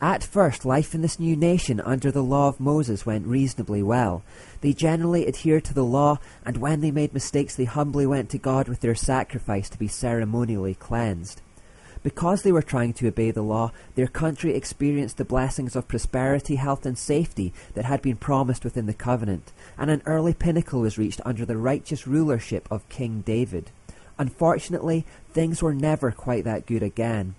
At first, life in this new nation under the law of Moses went reasonably well. They generally adhered to the law, and when they made mistakes they humbly went to God with their sacrifice to be ceremonially cleansed. Because they were trying to obey the law, their country experienced the blessings of prosperity, health and safety that had been promised within the covenant, and an early pinnacle was reached under the righteous rulership of King David. Unfortunately, things were never quite that good again.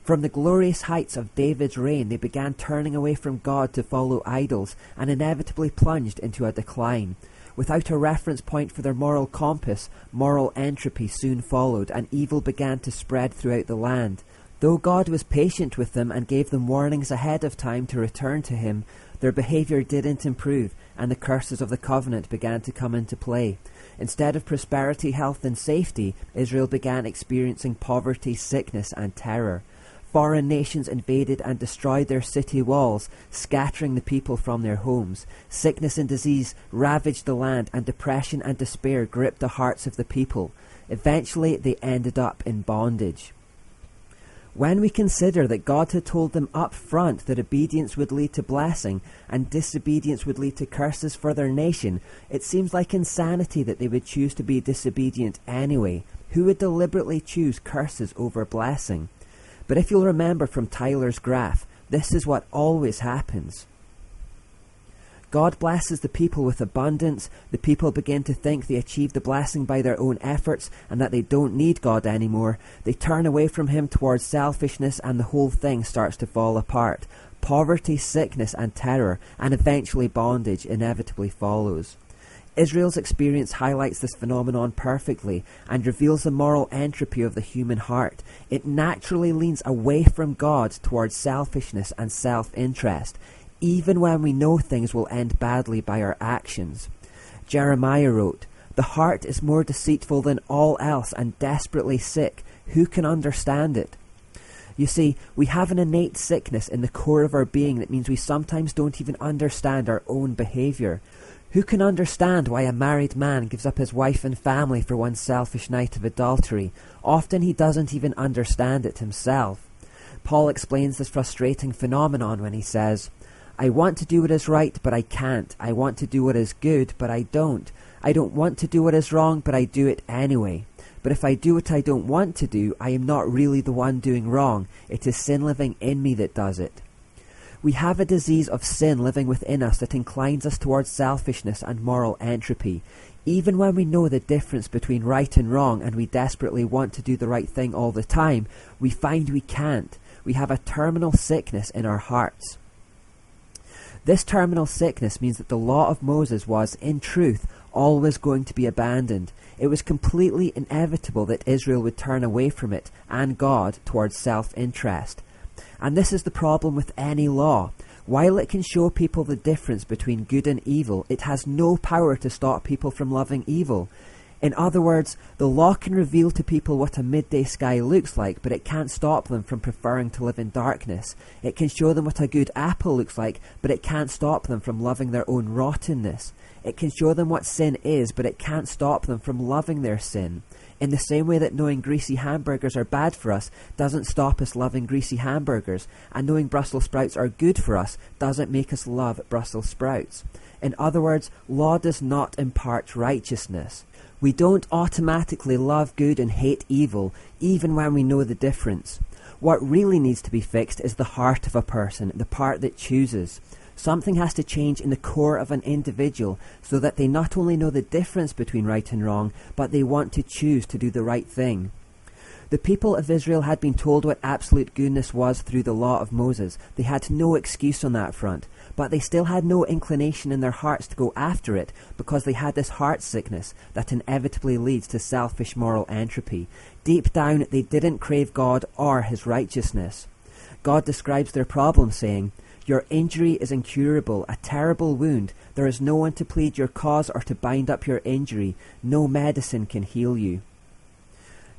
From the glorious heights of David's reign, they began turning away from God to follow idols, and inevitably plunged into a decline. Without a reference point for their moral compass, moral entropy soon followed, and evil began to spread throughout the land. Though God was patient with them and gave them warnings ahead of time to return to him, their behavior didn't improve, and the curses of the covenant began to come into play. Instead of prosperity, health and safety, Israel began experiencing poverty, sickness and terror. Foreign nations invaded and destroyed their city walls, scattering the people from their homes. Sickness and disease ravaged the land, and depression and despair gripped the hearts of the people. Eventually, they ended up in bondage. When we consider that God had told them up front that obedience would lead to blessing and disobedience would lead to curses for their nation, it seems like insanity that they would choose to be disobedient anyway. Who would deliberately choose curses over blessing? But if you'll remember from Tyler's graph, this is what always happens. God blesses the people with abundance. The people begin to think they achieve the blessing by their own efforts and that they don't need God anymore. They turn away from him towards selfishness, and the whole thing starts to fall apart. Poverty, sickness and terror, and eventually bondage inevitably follows. Israel's experience highlights this phenomenon perfectly and reveals the moral entropy of the human heart. It naturally leans away from God towards selfishness and self-interest, even when we know things will end badly by our actions. Jeremiah wrote, "The heart is more deceitful than all else and desperately sick. Who can understand it?" You see, we have an innate sickness in the core of our being that means we sometimes don't even understand our own behavior. Who can understand why a married man gives up his wife and family for one selfish night of adultery? Often he doesn't even understand it himself. Paul explains this frustrating phenomenon when he says, "I want to do what is right, but I can't. I want to do what is good, but I don't. I don't want to do what is wrong, but I do it anyway. But if I do what I don't want to do, I am not really the one doing wrong. It is sin living in me that does it." We have a disease of sin living within us that inclines us towards selfishness and moral entropy. Even when we know the difference between right and wrong and we desperately want to do the right thing all the time, we find we can't. We have a terminal sickness in our hearts. This terminal sickness means that the law of Moses was, in truth, always going to be abandoned. It was completely inevitable that Israel would turn away from it and God towards self-interest. And this is the problem with any law. While it can show people the difference between good and evil, it has no power to stop people from loving evil. In other words, the law can reveal to people what a midday sky looks like, but it can't stop them from preferring to live in darkness. It can show them what a good apple looks like, but it can't stop them from loving their own rottenness. It can show them what sin is, but it can't stop them from loving their sin. In the same way that knowing greasy hamburgers are bad for us doesn't stop us loving greasy hamburgers, and knowing Brussels sprouts are good for us doesn't make us love Brussels sprouts. In other words, law does not impart righteousness. We don't automatically love good and hate evil, even when we know the difference. What really needs to be fixed is the heart of a person, the part that chooses. Something has to change in the core of an individual so that they not only know the difference between right and wrong, but they want to choose to do the right thing. The people of Israel had been told what absolute goodness was through the law of Moses. They had no excuse on that front, but they still had no inclination in their hearts to go after it because they had this heart sickness that inevitably leads to selfish moral entropy. Deep down, they didn't crave God or his righteousness. God describes their problem saying, "Your injury is incurable, a terrible wound. There is no one to plead your cause or to bind up your injury. No medicine can heal you."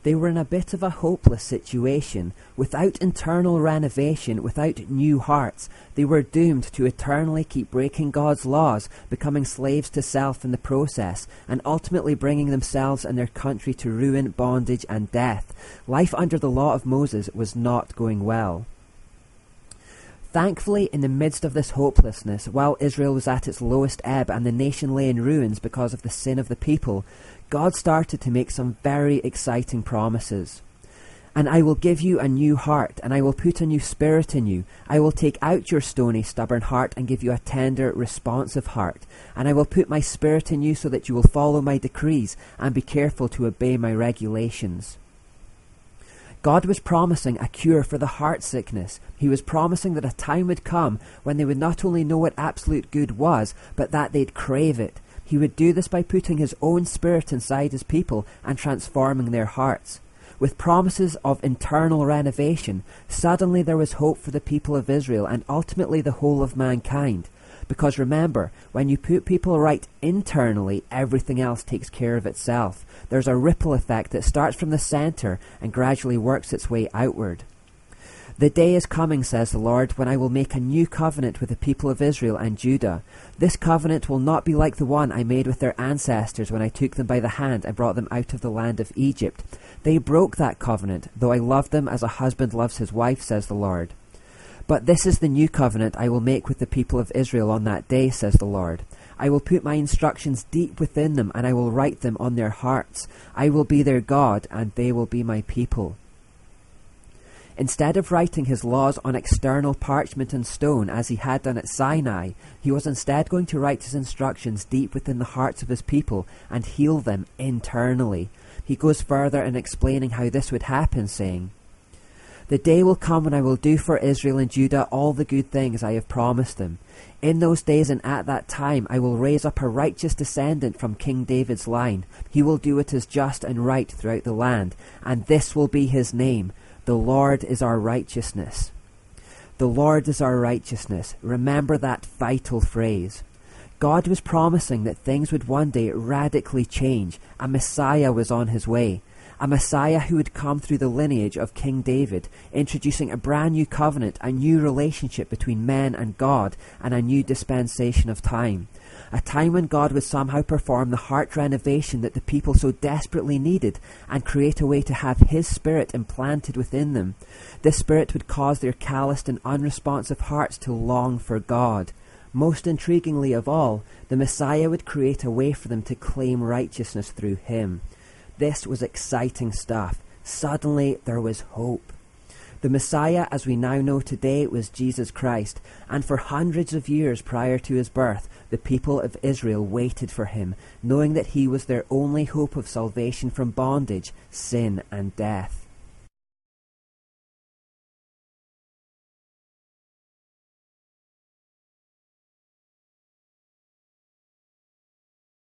They were in a bit of a hopeless situation. Without internal renovation, without new hearts, they were doomed to eternally keep breaking God's laws, becoming slaves to self in the process, and ultimately bringing themselves and their country to ruin, bondage, and death. Life under the law of Moses was not going well. Thankfully, in the midst of this hopelessness, while Israel was at its lowest ebb and the nation lay in ruins because of the sin of the people, God started to make some very exciting promises. "And I will give you a new heart, and I will put a new spirit in you. I will take out your stony, stubborn heart and give you a tender, responsive heart. And I will put my spirit in you so that you will follow my decrees and be careful to obey my regulations." God was promising a cure for the heart sickness. He was promising that a time would come when they would not only know what absolute good was, but that they'd crave it. He would do this by putting his own spirit inside his people and transforming their hearts. With promises of internal renovation, suddenly there was hope for the people of Israel and ultimately the whole of mankind. Because remember, when you put people right internally, everything else takes care of itself. There's a ripple effect that starts from the center and gradually works its way outward. "The day is coming, says the Lord, when I will make a new covenant with the people of Israel and Judah. This covenant will not be like the one I made with their ancestors when I took them by the hand and brought them out of the land of Egypt. They broke that covenant, though I loved them as a husband loves his wife, says the Lord. But this is the new covenant I will make with the people of Israel on that day, says the Lord. I will put my instructions deep within them, and I will write them on their hearts. I will be their God, and they will be my people." Instead of writing his laws on external parchment and stone as he had done at Sinai, he was instead going to write his instructions deep within the hearts of his people and heal them internally. He goes further in explaining how this would happen, saying, "The day will come when I will do for Israel and Judah all the good things I have promised them. In those days and at that time I will raise up a righteous descendant from King David's line. He will do what is just and right throughout the land, and this will be his name. The Lord is our righteousness." The Lord is our righteousness. Remember that vital phrase. God was promising that things would one day radically change. A Messiah was on his way. A Messiah who would come through the lineage of King David, introducing a brand new covenant, a new relationship between men and God, and a new dispensation of time. A time when God would somehow perform the heart renovation that the people so desperately needed and create a way to have his spirit implanted within them. This spirit would cause their calloused and unresponsive hearts to long for God. Most intriguingly of all, the Messiah would create a way for them to claim righteousness through him. This was exciting stuff. Suddenly there was hope. The Messiah, as we now know today, was Jesus Christ, and for hundreds of years prior to his birth, the people of Israel waited for him, knowing that he was their only hope of salvation from bondage, sin, and death.